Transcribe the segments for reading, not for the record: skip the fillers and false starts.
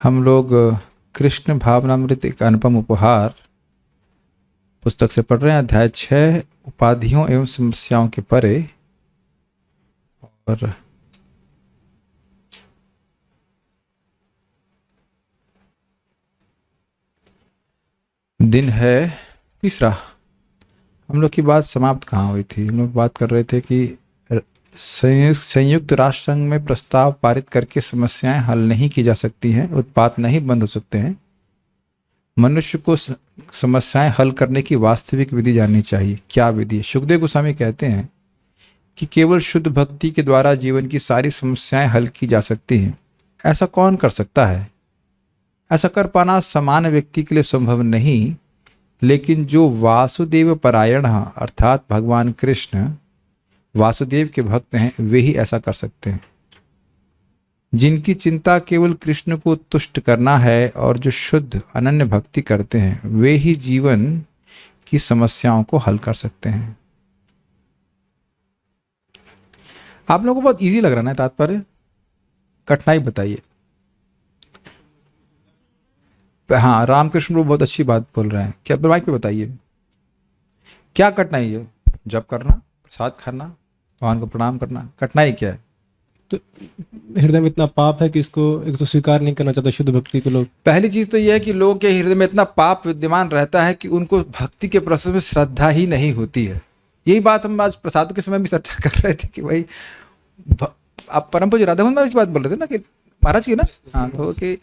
हम लोग कृष्ण भावनामृत एक अनुपम उपहार पुस्तक से पढ़ रहे हैं। अध्याय 6 उपाधियों एवं समस्याओं के परे। और दिन है तीसरा। हम लोग की बात समाप्त कहाँ हुई थी? हम लोग बात कर रहे थे कि संयुक्त राष्ट्र संघ में प्रस्ताव पारित करके समस्याएं हल नहीं की जा सकती हैं, उत्पात नहीं बंद हो सकते हैं। मनुष्य को समस्याएं हल करने की वास्तविक विधि जाननी चाहिए। क्या विधि है? सुखदेव गोस्वामी कहते हैं कि केवल शुद्ध भक्ति के द्वारा जीवन की सारी समस्याएं हल की जा सकती हैं। ऐसा कौन कर सकता है? ऐसा कर पाना सामान्य व्यक्ति के लिए संभव नहीं, लेकिन जो वासुदेव परायण अर्थात भगवान कृष्ण वासुदेव के भक्त हैं, वे ही ऐसा कर सकते हैं। जिनकी चिंता केवल कृष्ण को तुष्ट करना है और जो शुद्ध अनन्य भक्ति करते हैं, वे ही जीवन की समस्याओं को हल कर सकते हैं। आप लोगों को बहुत इजी लग रहा है ना तात्पर्य? कठिनाई बताइए। हाँ, रामकृष्ण वो बहुत अच्छी बात बोल रहे हैं। क्या माइक पे बताइए, क्या कठिनाई है? जप करना, प्रसाद खाना, भगवान को प्रणाम करना, कठिनाई क्या है? तो हृदय में इतना पाप है कि इसको एक तो स्वीकार नहीं करना चाहता शुद्ध भक्ति के लोग। पहली चीज तो यह है कि लोगों के हृदय में इतना पाप विद्यमान रहता है कि उनको भक्ति के प्रोसेस में श्रद्धा ही नहीं होती है। यही बात हम आज प्रसाद के समय भी चर्चा कर रहे थे कि भाई आप परम पूज्य राधा मोहन महाराज की बात बोल रहे थे ना, कि महाराज की ना, हाँ, तो कि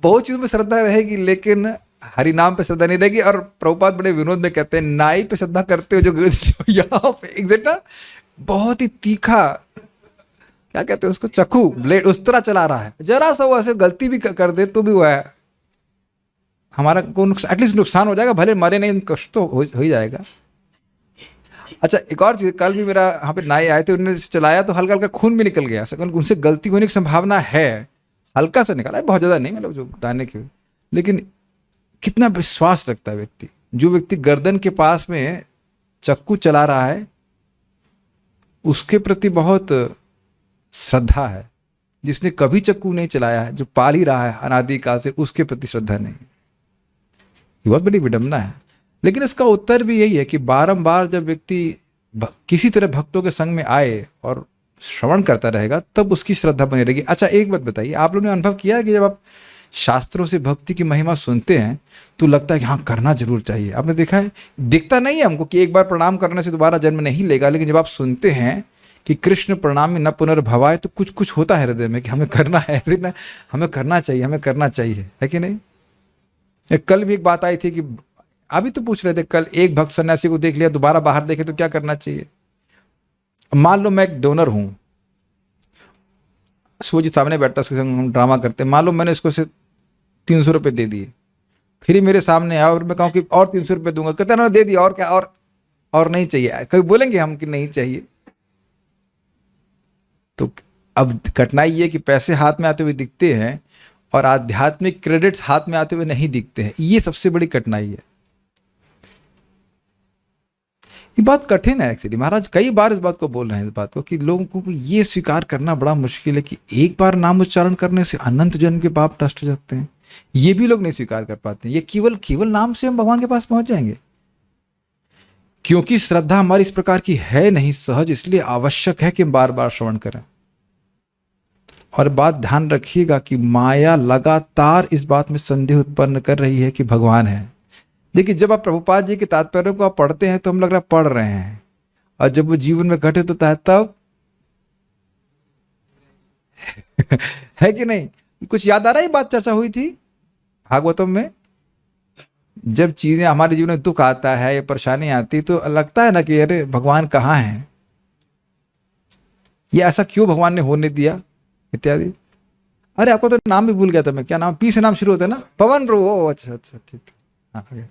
बहुत चीजों में श्रद्धा रहेगी लेकिन हरि नाम पे श्रद्धा नहीं रहेगी। और प्रभुपाद बड़े विनोद में कहते हैं, नाई पे श्रद्धा करते हो जो यहाँ पे एग्जैक्ट बहुत ही तीखा, क्या कहते हैं उसको, चक्कू ब्लेड उस तरह चला रहा है। जरा सा वो ऐसे गलती भी कर दे तो भी वो है हमारा को एटलीस्ट नुकसान हो जाएगा, भले मरे नहीं, कष्ट तो हो ही जाएगा। अच्छा, एक और चीज, कल भी मेरा यहाँ पे नाई आए थे, उन्होंने चलाया तो हल्का हल्का खून भी निकल गया। उनसे गलती होने की संभावना है, हल्का सा निकला है, बहुत ज्यादा नहीं, मतलब जो बताने की। लेकिन कितना विश्वास रखता है व्यक्ति। जो व्यक्ति गर्दन के पास में चक्कू चला रहा है उसके प्रति बहुत श्रद्धा है। जिसने कभी चक्कू नहीं चलाया है, जो पाल ही रहा है अनादिकाल से, उसके प्रति श्रद्धा नहीं। ये बहुत बड़ी विडंबना है। लेकिन इसका उत्तर भी यही है कि बारंबार जब व्यक्ति किसी तरह भक्तों के संग में आए और श्रवण करता रहेगा, तब उसकी श्रद्धा बनी रहेगी। अच्छा, एक बात बताइए, आप लोगों ने अनुभव किया है कि जब आप शास्त्रों से भक्ति की महिमा सुनते हैं तो लगता है कि हाँ, करना जरूर चाहिए? आपने देखा है? दिखता नहीं है हमको कि एक बार प्रणाम करने से दोबारा जन्म नहीं लेगा, लेकिन जब आप सुनते हैं कि कृष्ण प्रणामी न पुनर्भवाय, तो कुछ कुछ होता है हृदय में कि हमें करना है, हमें करना चाहिए, हमें करना चाहिए, है कि नहीं? कल भी एक बात आई थी कि अभी तो पूछ रहे थे कल, एक भक्त सन्यासी को देख लिया, दोबारा बाहर देखे तो क्या करना चाहिए? मान लो मैं एक डोनर हूं, सूर्य जी सामने बैठता, उसके संग हम ड्रामा करते। मान लो मैंने उसको से 300 रुपये दे दिए, फिर ही मेरे सामने आया और मैं कहूँ कि और 300 रुपये दूंगा, कहते ना दे दिया, और क्या, और नहीं चाहिए? कभी बोलेंगे हम कि नहीं चाहिए? तो अब कठिनाई ये कि पैसे हाथ में आते हुए दिखते हैं और आध्यात्मिक क्रेडिट्स हाथ में आते हुए नहीं दिखते हैं। ये सबसे बड़ी कठिनाई है। ये बात कठिन है एक्चुअली। महाराज कई बार इस बात को बोल रहे हैं, इस बात को, कि लोगों को ये स्वीकार करना बड़ा मुश्किल है कि एक बार नाम उच्चारण करने से अनंत जन्म के पाप नष्ट हो जाते हैं। ये भी लोग नहीं स्वीकार कर पाते। ये केवल नाम से हम भगवान के पास पहुंच जाएंगे, क्योंकि श्रद्धा हमारी इस प्रकार की है नहीं सहज। इसलिए आवश्यक है कि हम बार बार श्रवण करें। और बात ध्यान रखिएगा कि माया लगातार इस बात में संदेह उत्पन्न कर रही है कि भगवान है। देखिए, जब आप प्रभुपाद जी के तात्पर्यों को आप पढ़ते हैं तो हम लग रहा पढ़ रहे हैं, और जब वो जीवन में घटित होता है तब है कि नहीं? कुछ याद आ रहा है? बात चर्चा हुई थी भागवतम में। जब चीजें हमारे जीवन में, दुख आता है या परेशानी आती, तो लगता है ना कि अरे भगवान कहाँ है, ये ऐसा क्यों भगवान ने होने दिया, इत्यादि। अरे आपको तो नाम भी भूल गया था मैं, क्या नाम, पी से नाम शुरू होता है ना, पवन रो। अच्छा अच्छा, ठीक, हाँ,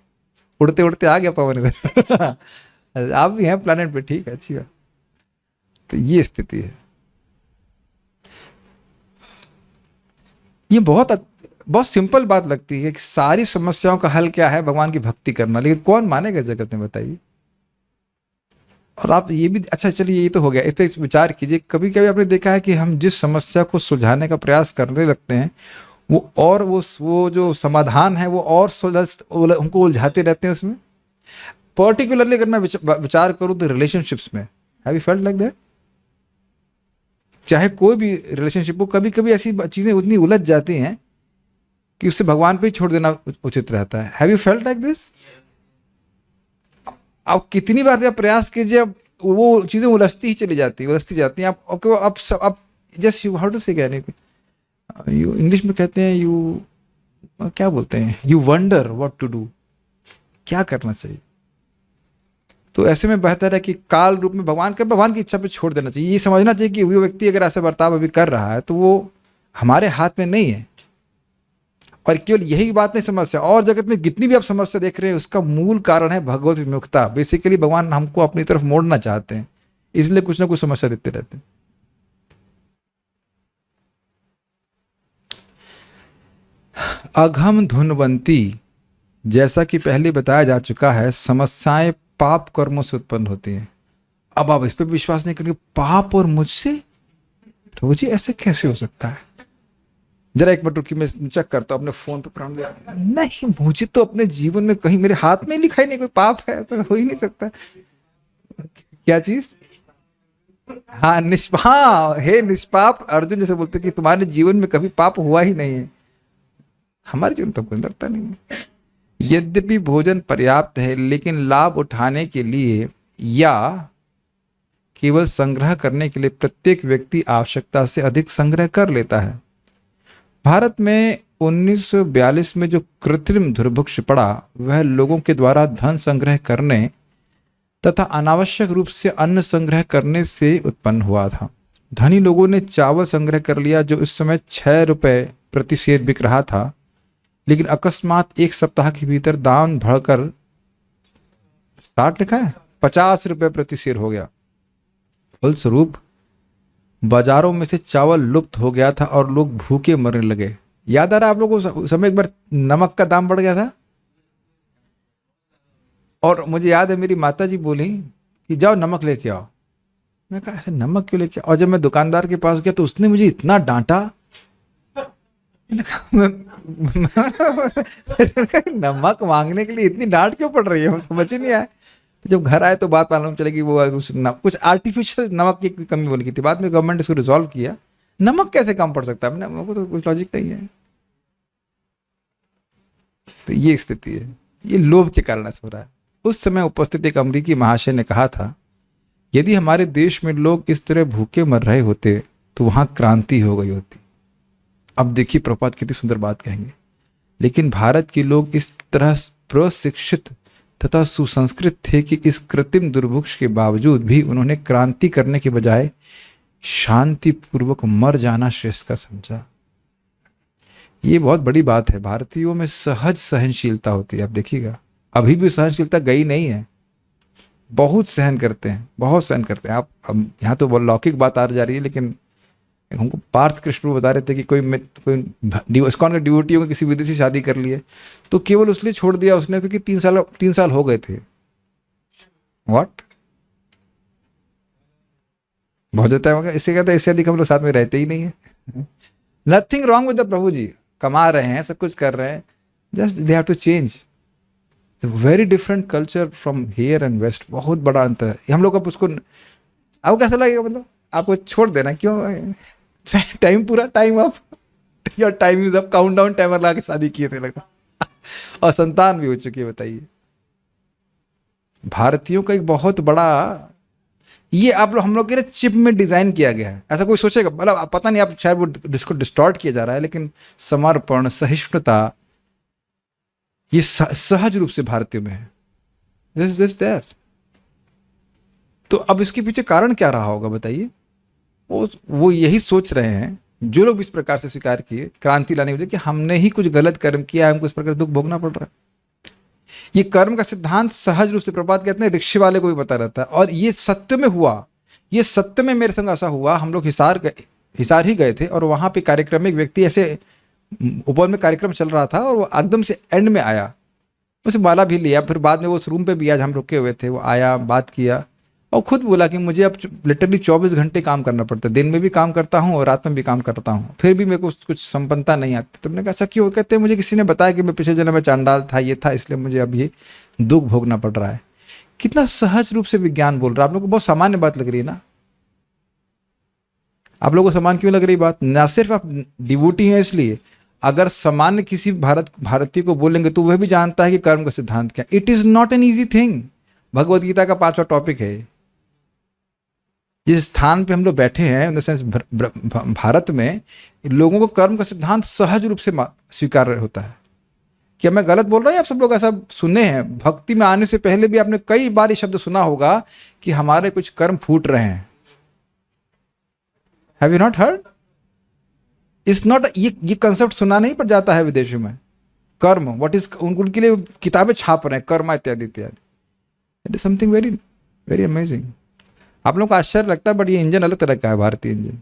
उड़ते उड़ते आ गया पवन इधर। आप भी हैं प्लेनेट पे, ठीक है, अच्छी बात। तो ये स्थिति है। ये बहुत सिंपल बात लगती है कि सारी समस्याओं का हल क्या है? भगवान की भक्ति करना। लेकिन कौन मानेगा जगत में, बताइए? और आप ये भी, अच्छा चलिए, ये तो हो गया, इस पर विचार कीजिए। कभी कभी आपने देखा है कि हम जिस समस्या को सुलझाने का प्रयास करने लगते हैं, वो जो समाधान है वो और हमको उलझाते रहते हैं उसमें। पर्टिकुलरली अगर मैं विचार करूं तो रिलेशनशिप्स में, have you felt like that? चाहे कोई भी रिलेशनशिप हो, कभी कभी ऐसी चीजें उतनी उलझ जाती हैं कि उससे भगवान पे ही छोड़ देना उचित रहता है। Have you felt like this? आप कितनी बार भी आप प्रयास कीजिए, अब वो चीजें उलझती जाती हैं। आप just you how to say you English में कहते हैं, यू क्या बोलते हैं, you wonder what to do, क्या करना चाहिए। तो ऐसे में बेहतर है कि काल रूप में भगवान की इच्छा पे छोड़ देना चाहिए। ये समझना चाहिए कि वो व्यक्ति अगर ऐसा बर्ताव अभी कर रहा है तो वो हमारे हाथ में नहीं है। और केवल यही बात नहीं समस्या, और जगत में जितनी भी आप समस्या देख रहे हैं उसका मूल कारण है भगवत विमुखता। बेसिकली भगवान हमको अपनी तरफ मोड़ना चाहते हैं, इसलिए कुछ ना कुछ समस्या देते रहते हैं। अघम धुनवंती, जैसा कि पहले बताया जा चुका है, समस्याएं पाप कर्मों से उत्पन्न होती हैं। अब आप इस पर विश्वास नहीं करेंगे, पाप और मुझसे, तो जी ऐसे कैसे हो सकता है? जरा एक मिनट रुकिए, मैं चेक करता हूँ अपने फोन पे प्राण दिया। नहीं, मुझे तो अपने जीवन में कहीं मेरे हाथ में लिखा ही नहीं कोई पाप है, तो हो ही नहीं सकता। क्या चीज? हाँ, हे निष्पाप अर्जुन जैसे बोलते कि तुम्हारे जीवन में कभी पाप हुआ ही नहीं है। हमारे जीवन तो कुछ लगता नहीं है। यद्यपि भोजन पर्याप्त है, लेकिन लाभ उठाने के लिए या केवल संग्रह करने के लिए प्रत्येक व्यक्ति आवश्यकता से अधिक संग्रह कर लेता है। भारत में 1942 में जो कृत्रिम दुर्भिक्ष पड़ा, वह लोगों के द्वारा धन संग्रह करने तथा अनावश्यक रूप से अन्न संग्रह करने से उत्पन्न हुआ था। धनी लोगों ने चावल संग्रह कर लिया जो इस समय 6 रुपए प्रति सेर बिक रहा था, लेकिन अकस्मात एक सप्ताह के भीतर दाम बढ़कर 60 लिखा है 50 रुपए प्रति सेर हो गया। फलस्वरूप बाजारों में से चावल लुप्त हो गया था और लोग भूखे मरने लगे। याद आ रहा है आप लोगों को, समय एक बार नमक का दाम बढ़ गया था, और मुझे याद है मेरी माता जी बोली कि जाओ नमक लेके आओ। मैं कहा ऐसे नमक क्यों लेके आओ? और जब मैं दुकानदार के पास गया तो उसने मुझे इतना डांटा। मैंने कहा नमक मांगने के लिए इतनी डांट क्यों पड़ रही है, मुझे समझ ही नहीं आया। जब घर आए तो बात मालूम चलेगी वो कुछ आर्टिफिशियल नमक की कमी बोली की थी। बाद में गवर्नमेंट इसको रिजॉल्व किया, नमक कैसे कम पड़ सकता है, नमक को तो कुछ लॉजिक नहीं है। तो ये स्थिति है, ये लोभ के कारण ऐसा हो रहा है। उस समय उपस्थित एक अमरीकी महाशय ने कहा था, यदि हमारे देश में लोग इस तरह भूखे मर रहे होते तो वहां क्रांति हो गई होती। अब देखिए प्रभुपाद कितनी सुंदर बात कहेंगे, लेकिन भारत के लोग इस तरह प्रशिक्षित तथा सुसंस्कृत थे कि इस कृत्रिम दुर्भिक्ष के बावजूद भी उन्होंने क्रांति करने के बजाय शांतिपूर्वक मर जाना श्रेष्ठ का समझा। ये बहुत बड़ी बात है। भारतीयों में सहज सहनशीलता होती है। आप देखिएगा, अभी भी सहनशीलता गई नहीं है, बहुत सहन करते हैं, बहुत सहन करते हैं। आप अब यहाँ तो लौकिक बात आ जा रही है, लेकिन हमको पार्थ कृष्ण बता रहे थे कि कोई इस्कॉन के डिवोटियों की किसी विदेशी शादी कर लिए तो केवल उसलिए छोड़ दिया उसने क्योंकि 3 साल हो गए थे। व्हाट? बहुत ज्यादा होगा, इससे कहते हैं इससे अधिक हम लोग साथ में रहते ही नहीं है। Nothing wrong with the prabhu ji, कमा रहे हैं, सब कुछ कर रहे हैं, just they have to change. Very different culture from here and west, बहुत बड़ा अंतर है। हम लोग अब उसको, आपको कैसा लगेगा? मतलब आपको छोड़ देना क्यों? टाइम पूरा time up, your time is up, countdown timer लगा के शादी किए थे लगता और संतान भी हो चुकी है। बताइए, भारतीयों का एक बहुत बड़ा ये आप लोग हम लोग के चिप में डिजाइन किया गया है। ऐसा कोई सोचेगा? मतलब पता नहीं, आप शायद वो जिसको डिस्टॉर्ट किया जा रहा है, लेकिन समर्पण, सहिष्णुता, ये सहज रूप से भारतीयों में है। This there. तो अब इसके पीछे कारण क्या रहा होगा बताइए? वो यही सोच रहे हैं जो लोग इस प्रकार से स्वीकार किए क्रांति लाने के लिए कि हमने ही कुछ गलत कर्म किया है, हमको इस प्रकार दुख भोगना पड़ रहा है। ये कर्म का सिद्धांत सहज रूप से प्रभात कहते हैं, रिक्शे वाले को भी पता रहता है। और ये सत्य में हुआ, ये सत्य में मेरे संग ऐसा हुआ। हम लोग हिसार ही गए थे और वहां पे कार्यक्रम, एक व्यक्ति ऐसे ऊपर में कार्यक्रम चल रहा था और वो एकदम से एंड में आया, उसे माला भी लिया। फिर बाद में वो उस रूम पे भी आज हम रुके हुए थे, वो आया, बात किया और खुद बोला कि मुझे अब लिटरली 24 घंटे काम करना पड़ता है, दिन में भी काम करता हूँ और रात में भी काम करता हूँ, फिर भी मेरे को कुछ संपन्नता नहीं आती। तो मैंने कहा ऐसा क्यों? कहते हैं मुझे किसी ने बताया कि मैं पिछले जन्म में चांडाल था, ये था, इसलिए मुझे अब ये दुख भोगना पड़ रहा है। कितना सहज रूप से विज्ञान बोल रहा है। आप लोग को बहुत सामान्य बात लग रही है ना? आप लोगों को सामान्य क्यों लग रही बात? ना सिर्फ आप डिवोटी हैं इसलिए, अगर सामान्य किसी भारतीय को बोलेंगे तो वह भी जानता है कि कर्म का सिद्धांत क्या। It is not an easy thing. Bhagavad Gita का 5वां टॉपिक है। जिस स्थान पे हम लोग बैठे हैं इन द सेंस भारत में, लोगों को कर्म का सिद्धांत सहज रूप से स्वीकार होता है। क्या मैं गलत बोल रहा हूँ? आप सब लोग ऐसा सुने हैं? भक्ति में आने से पहले भी आपने कई बार ये शब्द सुना होगा कि हमारे कुछ कर्म फूट रहे हैं। Have you not heard? It's not, ये कंसेप्ट सुना नहीं पड़ जाता है विदेशों में। कर्म, व्हाट इज, उनके लिए किताबें छाप रहे हैं कर्म इत्यादि इत्यादि। It is something very very amazing. आप लोगों को आश्चर्य लगता है, बट ये इंजन अलग तरह का है, भारतीय इंजन।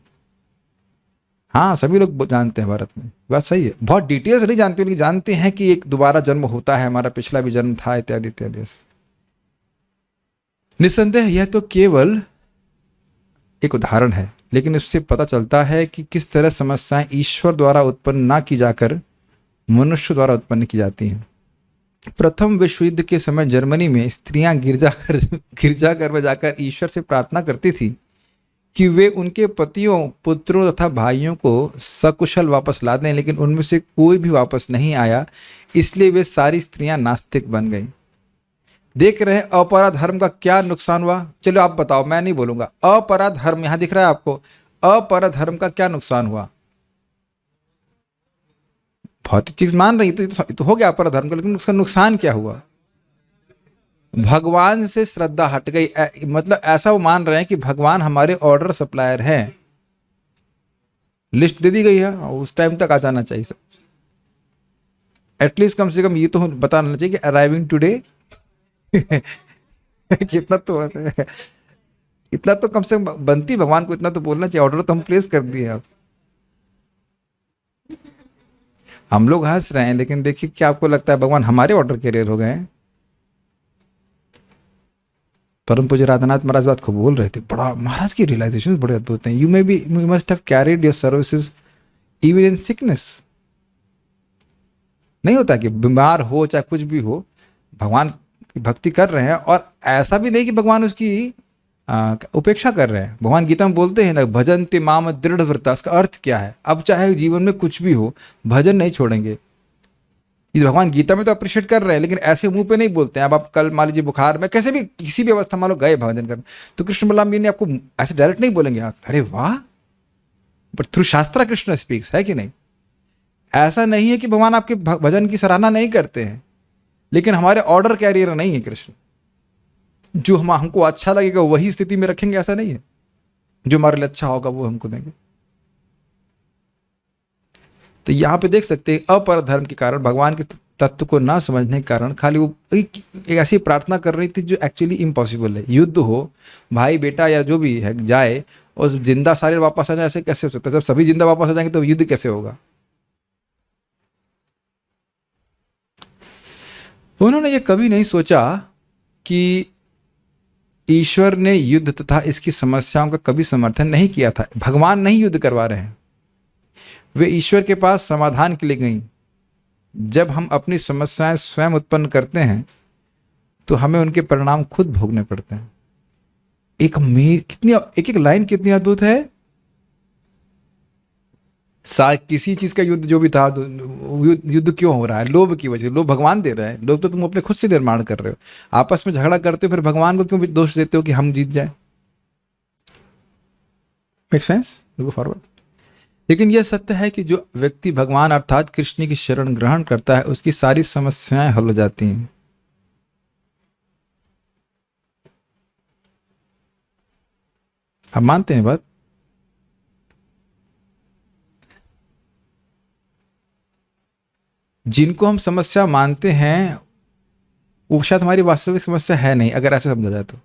हाँ, सभी लोग जानते हैं भारत में, बात सही है। बहुत डिटेल्स नहीं जानते, लेकिन जानते हैं कि एक दोबारा जन्म होता है, हमारा पिछला भी जन्म था, इत्यादि इत्यादि। निस्संदेह यह तो केवल एक उदाहरण है, लेकिन इससे पता चलता है कि किस तरह समस्याएं ईश्वर द्वारा उत्पन्न ना की जाकर मनुष्य द्वारा उत्पन्न की जाती हैं। प्रथम विश्व युद्ध के समय जर्मनी में स्त्रियां गिरजाघर में जाकर ईश्वर से प्रार्थना करती थी कि वे उनके पतियों, पुत्रों तथा भाइयों को सकुशल वापस ला दें, लेकिन उनमें से कोई भी वापस नहीं आया, इसलिए वे सारी स्त्रियां नास्तिक बन गईं। देख रहे हैं अपरा धर्म का क्या नुकसान हुआ? चलो आप बताओ, मैं नहीं बोलूंगा। अपरा धर्म, यहां दिख रहा है आपको, अपरा धर्म का क्या नुकसान हुआ? भौतिक चीज मान रही तो हो गया अपरा धर्म का, लेकिन उसका नुकसान क्या हुआ? भगवान से श्रद्धा हट गई। मतलब ऐसा वो मान रहे हैं कि भगवान हमारे ऑर्डर सप्लायर हैं। लिस्ट दे दी गई है, उस टाइम तक आ जाना चाहिए सब। एटलीस्ट कम से कम ये तो बताना चाहिए कि अराइविंग टुडे। कितना तो इतना तो कम से कम बनती भगवान को, इतना तो बोलना चाहिए। ऑर्डर तो हम प्लेस कर दिए। अब हम लोग हंस रहे हैं, लेकिन देखिए क्या आपको लगता है भगवान हमारे ऑर्डर कैरियर हो गए हैं? परम पूज्य राधानाथ महाराज बात को बोल रहे थे, बड़ा महाराज की रियलाइजेशन बड़े अद्भुत हैं। You must have carried your services even in sickness. नहीं होता कि बीमार हो चाहे कुछ भी हो, भगवान की भक्ति कर रहे हैं, और ऐसा भी नहीं कि भगवान उसकी उपेक्षा कर रहे हैं। भगवान गीता में बोलते हैं ना, भजन्ति माम दृढ़ व्रता। इसका अर्थ क्या है? अब चाहे जीवन में कुछ भी हो, भजन नहीं छोड़ेंगे। ये भगवान गीता में तो अप्रिशिएट कर रहे हैं, लेकिन ऐसे मुंह पे नहीं बोलते हैं। अब आप कल मान लीजिए बुखार में कैसे भी किसी भी अवस्था मान लो गए भजन करने, तो कृष्ण बलराम जी ने आपको ऐसे डायरेक्ट नहीं बोलेंगे अरे वाह, बट थ्रू शास्त्र कृष्ण स्पीक्स, है कि नहीं? ऐसा नहीं है कि भगवान आपके भजन की सराहना नहीं करते हैं, लेकिन हमारे ऑर्डर कैरियर नहीं है कृष्ण। जो हमको अच्छा लगेगा वही स्थिति में रखेंगे, ऐसा नहीं है। जो हमारे लिए अच्छा होगा वो हमको देंगे। तो यहां पे देख सकते हैं अपर धर्म के कारण, भगवान के तत्व को ना समझने के कारण, खाली वो एक ऐसी प्रार्थना कर रही थी जो एक्चुअली इम्पॉसिबल है। युद्ध हो, भाई बेटा या जो भी है जाए, और जिंदा सारे वापस आ जाए, ऐसे कैसे हो सकता है? जब सभी जिंदा वापस आ जाएंगे तो युद्ध कैसे होगा? उन्होंने ये कभी नहीं सोचा कि ईश्वर ने युद्ध तथा इसकी समस्याओं का कभी समर्थन नहीं किया था। भगवान नहीं युद्ध करवा रहे हैं, वे ईश्वर के पास समाधान के लिए गईं। जब हम अपनी समस्याएं स्वयं उत्पन्न करते हैं तो हमें उनके परिणाम खुद भोगने पड़ते हैं। एक लाइन कितनी अद्भुत है। किसी चीज का युद्ध जो भी था, युद्ध क्यों हो रहा है? लोभ की वजह। लोभ भगवान दे रहा है, लोभ तो तुम अपने खुद से निर्माण कर रहे हो। आपस में झगड़ा करते हो, फिर भगवान को क्यों दोष देते हो कि हम जीत जाए? Make sense? Go forward. लेकिन यह सत्य है कि जो व्यक्ति भगवान अर्थात कृष्ण की शरण ग्रहण करता है, उसकी सारी समस्याएं हल हो जाती हैं। आप मानते हैं बात? जिनको हम समस्या मानते हैं वो शायद हमारी वास्तविक समस्या है नहीं, अगर ऐसे समझा जाए तो।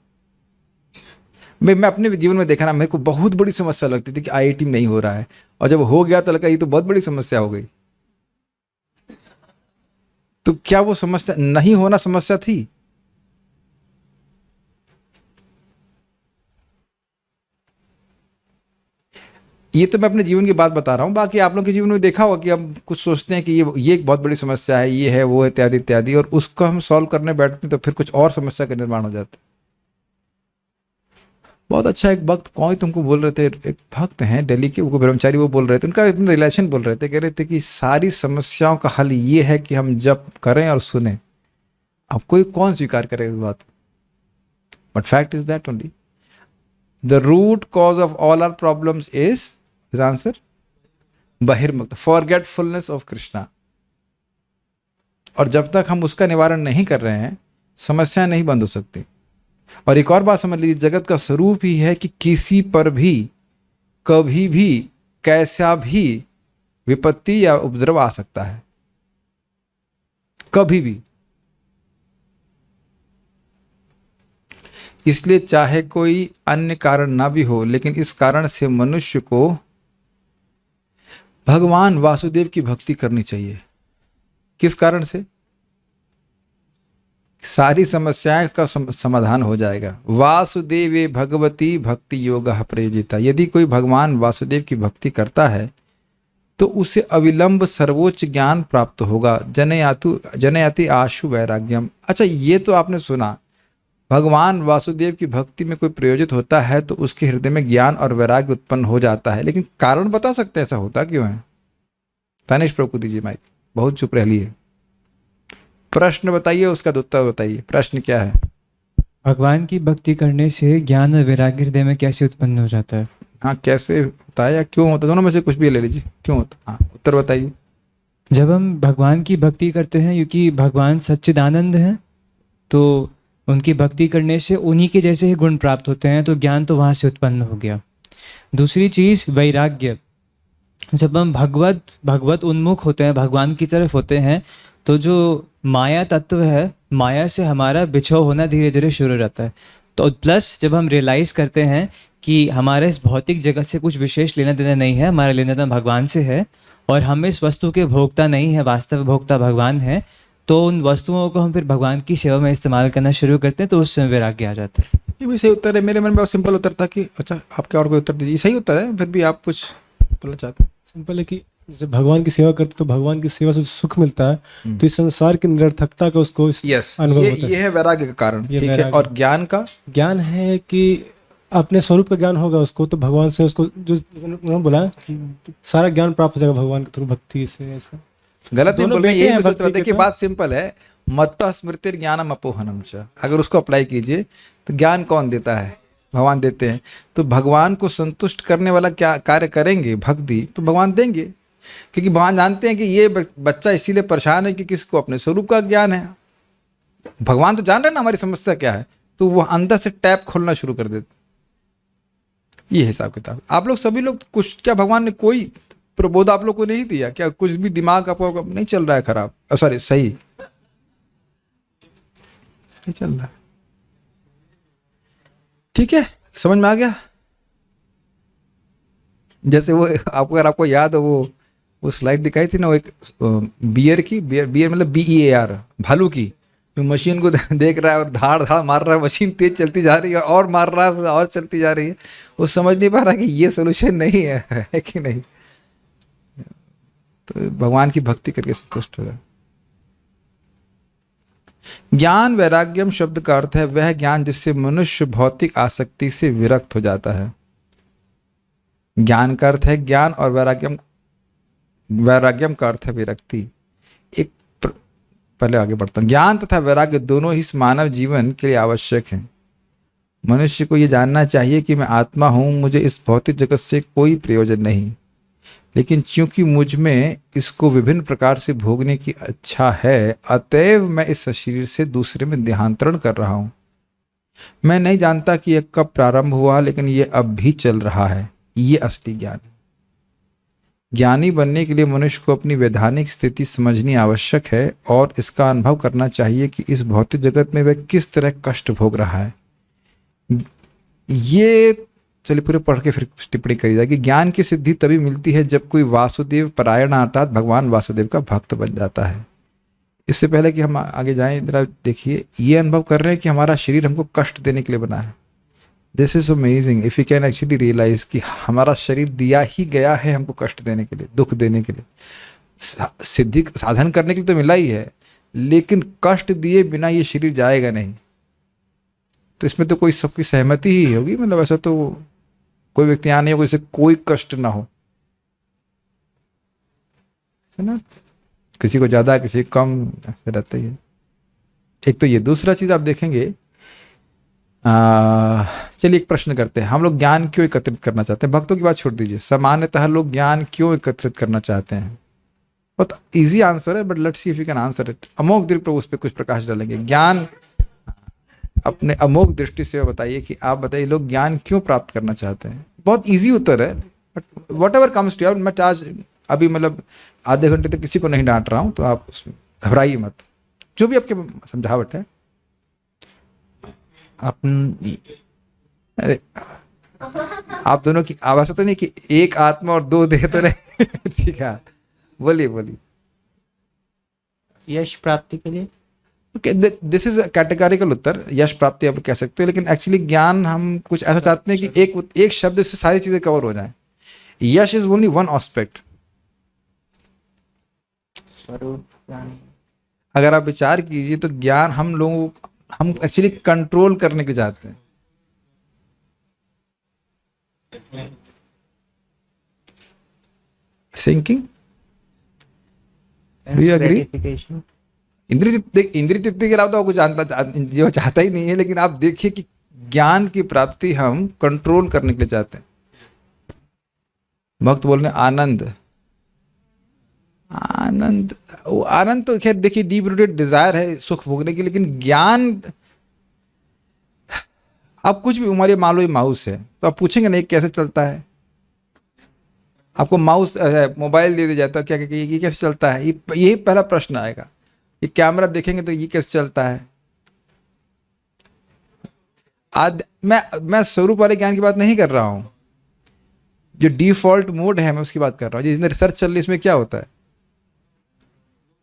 मैं अपने जीवन में देखा ना, मेरे को बहुत बड़ी समस्या लगती थी कि आईआईटी में नहीं हो रहा है, और जब हो गया तो लगा ये तो बहुत बड़ी समस्या हो गई। तो क्या वो समस्या नहीं होना समस्या थी? ये तो मैं अपने जीवन की बात बता रहा हूँ, बाकी आप लोग के जीवन में देखा होगा कि हम कुछ सोचते हैं कि ये एक बहुत बड़ी समस्या है, ये है वो है, इत्यादि इत्यादि, और उसको हम सॉल्व करने बैठते हैं तो फिर कुछ और समस्या का निर्माण हो जाता है। बहुत अच्छा, एक भक्त कौन तुमको बोल रहे थे, एक भक्त हैं दिल्ली के, वो ब्रह्मचारी, वो बोल रहे थे, उनका इतना रिलेशन बोल रहे थे, कह रहे थे कि सारी समस्याओं का हल ये है कि हम जप करें और सुने। अब कोई कौन स्वीकार करे इस बात, but fact is that only the root cause of all our problems is answer बहिर्मुक्त, फॉरगेटफुलनेस ऑफ कृष्णा। और जब तक हम उसका निवारण नहीं कर रहे हैं, समस्याएं नहीं बंद हो सकती। और एक और बात समझ लीजिए, जगत का स्वरूप ही है कि किसी पर भी कभी भी कैसा भी विपत्ति या उपद्रव आ सकता है, कभी भी। इसलिए चाहे कोई अन्य कारण ना भी हो, लेकिन इस कारण से मनुष्य को भगवान वासुदेव की भक्ति करनी चाहिए। किस कारण से? सारी समस्याएं का समाधान हो जाएगा। वासुदेवे भगवती भक्ति योगः प्रयोजिता। यदि कोई भगवान वासुदेव की भक्ति करता है तो उसे अविलंब सर्वोच्च ज्ञान प्राप्त होगा। जनयाति आशु वैराग्यम। अच्छा, ये तो आपने सुना, भगवान वासुदेव की भक्ति में कोई प्रयोजित होता है तो उसके हृदय में ज्ञान और वैराग्य उत्पन्न हो जाता है। लेकिन कारण बता सकते हैं ऐसा होता क्यों है? तनिष्क प्रभु को दीजिए माइक, बहुत चुप रह लिए। प्रश्न बताइए, उसका उत्तर बताइए। प्रश्न क्या है? भगवान की भक्ति करने से ज्ञान और वैराग्य हृदय में कैसे उत्पन्न हो जाता है? हाँ, कैसे होता है या क्यों होता है, दोनों में से कुछ भी ले लीजिए। क्यों होता? हाँ, उत्तर बताइए। जब हम भगवान की भक्ति करते हैं, क्योंकि भगवान सच्चिदानंद हैं, तो उनकी भक्ति करने से उन्हीं के जैसे ही गुण प्राप्त होते हैं, तो ज्ञान तो वहाँ से उत्पन्न हो गया। दूसरी चीज़ वैराग्य। जब हम भगवत उन्मुख होते हैं, भगवान की तरफ होते हैं, तो जो माया तत्व है, माया से हमारा बिछाव होना धीरे धीरे शुरू रहता है। तो प्लस जब हम रियलाइज़ करते हैं कि हमारे इस भौतिक जगत से कुछ विशेष लेना देना नहीं है, हमारा लेना देना भगवान से है, और हम इस वस्तु के भोक्ता नहीं है, वास्तव भोक्ता भगवान है, तो उन वस्तुओं को हम फिर भगवान की सेवा में इस्तेमाल करना शुरू करते हैं, तो उससे वैराग्य आ जाता है। ये भी सही उत्तर है। मेरे मन में बहुत सिंपल उत्तर था कि अच्छा, आप क्या और कोई उत्तर दीजिए। सही उत्तर है, फिर भी आप कुछ बोलना चाहते हैं? सिंपल है कि जब भगवान की सेवा करते तो भगवान की सेवा से सुख मिलता है, तो इस संसार की निरर्थकता का उसको अनुभव होता है। ये है वैराग्य का कारण, ये ठीक है। वैराग्य। और ज्ञान का ज्ञान है कि अपने स्वरूप का ज्ञान होगा उसको, तो भगवान से उसको, जो उन्होंने बोला, सारा ज्ञान प्राप्त हो जाएगा भगवान के थ्रू, भक्ति से। ऐसा गलत नहीं दोनों बोल रहे, बेटे ये हैं मैं सोच भक्ति रहा था के कि तो। बात सिंपल है। मत्तः स्मृतिर ज्ञानम अपोहनम च, अगर उसको अप्लाई कीजिए तो ज्ञान कौन देता है? भगवान देते हैं। तो भगवान को संतुष्ट करने वाला क्या कार्य करेंगे, भक्ति, तो भगवान देंगे। क्योंकि भगवान जानते हैं कि ये बच्चा इसीलिए परेशान है कि इसको अपने स्वरूप का ज्ञान है। भगवान तो जान रहे हैं ना हमारी समस्या क्या है, तो वो अंदर से टैप खोलना शुरू कर देते। ये हिसाब किताब। आप लोग सभी लोग कुछ, क्या भगवान ने कोई प्रबोध आप लोग को नहीं दिया क्या? कुछ भी दिमाग आपको नहीं चल रहा है खराब? सॉरी, सही चल रहा है, ठीक है, समझ में आ गया। जैसे वो आपको, अगर आपको याद हो, वो स्लाइड दिखाई थी ना, वो एक बियर की, बियर मतलब BEAR, भालू की, जो मशीन को देख रहा है और धाड़ धाड़ मार रहा है, मशीन तेज चलती जा रही है और मार रहा है और चलती जा रही है। वो समझ नहीं पा रहा कि ये सोल्यूशन नहीं है कि नहीं। तो भगवान की भक्ति करके संतुष्ट होगा। ज्ञान वैराग्यम शब्द का अर्थ है वह ज्ञान जिससे मनुष्य भौतिक आसक्ति से विरक्त हो जाता है। ज्ञान का अर्थ है ज्ञान, और वैराग्यम का अर्थ है विरक्ति। पहले आगे बढ़ता हूं। ज्ञान तथा वैराग्य दोनों ही इस मानव जीवन के लिए आवश्यक हैं। मनुष्य को यह जानना चाहिए कि मैं आत्मा हूं, मुझे इस भौतिक जगत से कोई प्रयोजन नहीं, लेकिन चूंकि मुझ में इसको विभिन्न प्रकार से भोगने की इच्छा है, अतएव मैं इस शरीर से दूसरे में देहांतरण कर रहा हूं। मैं नहीं जानता कि यह कब प्रारंभ हुआ, लेकिन यह अब भी चल रहा है। ये असली ज्ञान है। ज्ञानी बनने के लिए मनुष्य को अपनी वैधानिक स्थिति समझनी आवश्यक है और इसका अनुभव करना चाहिए कि इस भौतिक जगत में वह किस तरह कष्ट भोग रहा है। ये चलिए पूरे पढ़ के फिर कुछ टिप्पणी करी जाएगी। ज्ञान की सिद्धि तभी मिलती है जब कोई वासुदेव परायण अर्थात भगवान वासुदेव का भक्त बन जाता है। इससे पहले कि हम आगे जाएं, जरा देखिए, ये अनुभव कर रहे हैं कि हमारा शरीर हमको कष्ट देने के लिए बना है। This is amazing if you can actually realise कि हमारा शरीर दिया ही गया है हमको कष्ट देने के लिए, दुख देने के लिए, सिद्धि साधन करने के लिए तो मिला ही है, लेकिन कष्ट दिए बिना ये शरीर जाएगा नहीं। तो इसमें तो कोई सबकी सहमति ही होगी, मतलब ऐसा तो कोई व्यक्ति यहाँ नहीं होगा जिसे कोई कष्ट ना हो, है ना। किसी को ज्यादा किसी को कम ऐसे रहता ही है। एक तो ये, दूसरा चीज आप देखेंगे, चलिए एक प्रश्न करते हैं, हम लोग ज्ञान क्यों एकत्रित करना चाहते हैं? भक्तों की बात छोड़ दीजिए, सामान्यतः लोग ज्ञान क्यों एकत्रित करना चाहते हैं? बहुत इजी आंसर है, but let's see if you can answer it. अमोघ दृष्टि पर उस पर कुछ प्रकाश डालेंगे। ज्ञान अपने अमोघ दृष्टि से बताइए कि आप बताइए लोग ज्ञान क्यों प्राप्त करना चाहते हैं? बहुत इजी उत्तर है, but whatever comes to. मैं आज अभी मतलब आधे घंटे तक किसी को नहीं डांट रहा हूँ, तो आप उसमें घबराइए मत, जो भी आपके समझावट है। अरे आप दोनों की आवाज तो नहीं कि एक आत्मा और दो देह तो नहीं ठीक है, बोलिए बोलिए। यश प्राप्ति के लिए दिस इज कैटेगोरिकल उत्तर, यश प्राप्ति आप कह सकते हो, लेकिन एक्चुअली ज्ञान हम कुछ ऐसा चाहते हैं कि एक शब्द से सारी चीजें कवर हो जाएं। यश इज ओनली वन एस्पेक्ट। अगर आप विचार कीजिए तो ज्ञान हम एक्चुअली कंट्रोल करने के चाहते हैं। Thinking, do you agree? इंद्रिय तृप्ति के अलावा तो कुछ जो चाहता ही नहीं है, लेकिन आप देखिए कि ज्ञान की प्राप्ति हम कंट्रोल करने के लिए चाहते हैं। भक्त बोल रहे आनंद, आनंद, वो आनंद तो खैर देखिए डीप रूटेड डिजायर है सुख भोगने की, लेकिन ज्ञान, आप कुछ भी हमारे मान लो ये माउस है, तो आप पूछेंगे नहीं कैसे चलता है? आपको माउस मोबाइल दे दिया जाता है, क्या ये कैसे चलता है? यही पहला प्रश्न आएगा। ये कैमरा देखेंगे तो ये कैसे चलता है? आज मैं स्वरूप वाले ज्ञान की बात नहीं कर रहा हूं, जो डिफॉल्ट मोड है मैं उसकी बात कर रहा हूं। जिसमें रिसर्च चल रही है इसमें क्या होता है,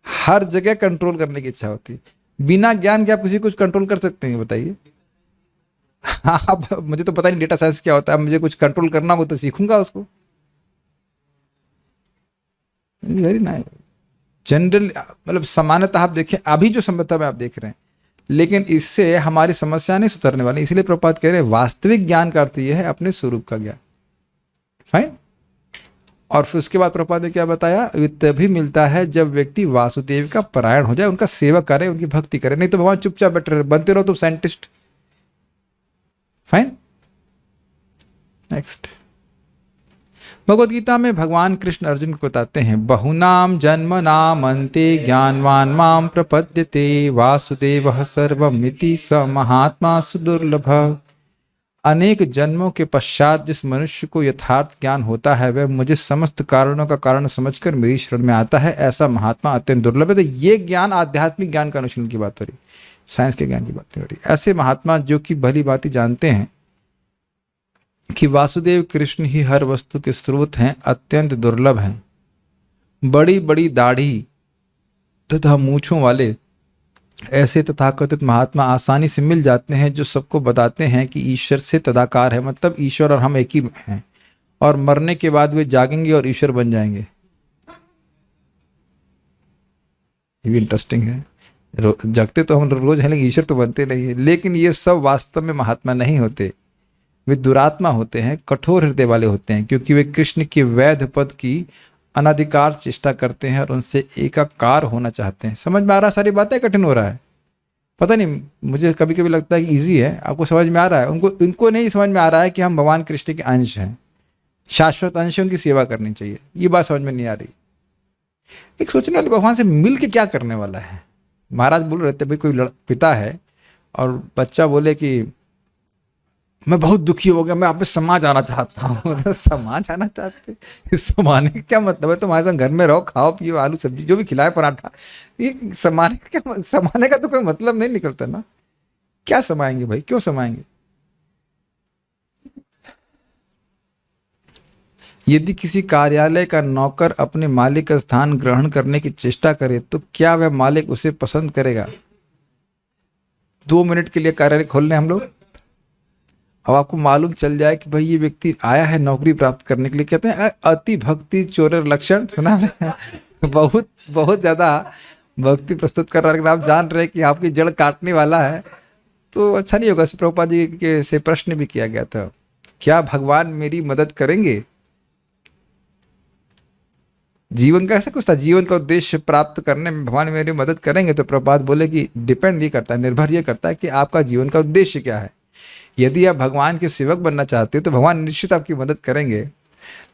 हर जगह कंट्रोल करने की इच्छा होती है। बिना ज्ञान के आप किसी कुछ कंट्रोल कर सकते हैं? बताइए। अब मुझे तो पता नहीं डेटा साइंस क्या होता है, मुझे कुछ कंट्रोल करना हो तो सीखूंगा उसको। Very nice. जनरल मतलब सामान्यतः आप देखें अभी जो सभ्यता में आप देख रहे हैं, लेकिन इससे हमारी समस्या नहीं सुधरने वाली। इसलिए प्रभुपाद कह रहे हैं वास्तविक ज्ञान का अर्थ यह है अपने स्वरूप का ज्ञान। फाइन। और फिर उसके बाद प्रभुपाद ने क्या बताया, तभी मिलता है जब व्यक्ति वासुदेव का परायण हो जाए, उनका सेवा करे, उनकी भक्ति करे। नहीं तो भगवान चुपचाप बैठे रहे, बनते रहो तुम scientist. Fine. Next, Bhagavad Gita में भगवान कृष्ण अर्जुन को बताते हैं, बहुनाम जन्म नाम अन्ते ज्ञानवान माम प्रपद्यते वासुदेवः सर्वमिति स महात्मा सुदुर्लभ। अनेक जन्मों के पश्चात जिस मनुष्य को यथार्थ ज्ञान होता है वह मुझे समस्त कारणों का कारण समझकर मेरी शरण में आता है, ऐसा महात्मा अत्यंत दुर्लभ है। तो ये ज्ञान आध्यात्मिक ज्ञान का अनुशीलन की बात हो रही, साइंस के ज्ञान की बात नहीं हो रही। ऐसे महात्मा जो कि भली भांति जानते हैं कि वासुदेव कृष्ण ही हर वस्तु के स्रोत हैं, अत्यंत दुर्लभ हैं। बड़ी बड़ी दाढ़ी तथा मूछों वाले ऐसे तथाकथित महात्मा आसानी से मिल जाते हैं जो सबको बताते हैं कि ईश्वर से तदाकार है, मतलब ईश्वर और हम एक ही हैं, और मरने के बाद वे जागेंगे और ईश्वर बन जाएंगे। ये भी इंटरेस्टिंग है। जगते तो हम रोज हैं, लेकिन ईश्वर तो बनते नहीं है। लेकिन ये सब वास्तव में महात्मा नहीं होते, वे दुरात्मा होते हैं, कठोर हृदय वाले होते हैं, क्योंकि वे कृष्ण के वैध पद की अनाधिकार चेष्टा करते हैं और उनसे एकाकार होना चाहते हैं। समझ में आ रहा है? सारी बातें कठिन हो रहा है? पता नहीं, मुझे कभी कभी लगता है कि इजी है। आपको समझ में आ रहा है? उनको नहीं समझ में आ रहा है कि हम भगवान कृष्ण के अंश हैं, शाश्वत अंश, उनकी सेवा करनी चाहिए। ये बात समझ में नहीं आ रही। एक सोचने वाले भगवान से मिल के क्या करने वाला है। महाराज बोल रहे थे भाई कोई पिता है और बच्चा बोले कि मैं बहुत दुखी हो गया, मैं आप समा जाना चाहता हूँ। समा जाना चाहते, समाने का क्या मतलब है? तुम्हारे साथ घर में रहो, खाओ पियो, आलू सब्जी जो भी खिलाए, पराठा। ये समाने का क्या, समाने का तो कोई मतलब नहीं निकलता ना। क्या समाएंगे भाई, क्यों समाएंगे? यदि किसी कार्यालय का नौकर अपने मालिक का स्थान ग्रहण करने की चेष्टा करे तो क्या वह मालिक उसे पसंद करेगा? 2 मिनट के लिए कार्यालय खोल लें हम लोग अब आपको मालूम चल जाए कि भाई ये व्यक्ति आया है नौकरी प्राप्त करने के लिए, कहते हैं अति भक्ति चोर लक्षण, सुना आपने? बहुत बहुत ज़्यादा भक्ति प्रस्तुत कर रहा है, लेकिन आप जान रहे हैं कि आपकी जड़ काटने वाला है, तो अच्छा नहीं होगा। प्रभुपाद जी के से प्रश्न भी किया गया था, क्या भगवान मेरी मदद करेंगे? जीवन का ऐसा कुछ था, जीवन का उद्देश्य प्राप्त करने में भगवान मेरी मदद करेंगे? तो प्रभुपाद बोले कि डिपेंड ये करता है, निर्भर ये करता है कि आपका जीवन का उद्देश्य क्या है। यदि आप भगवान के सेवक बनना चाहते हो तो भगवान निश्चित आपकी मदद करेंगे,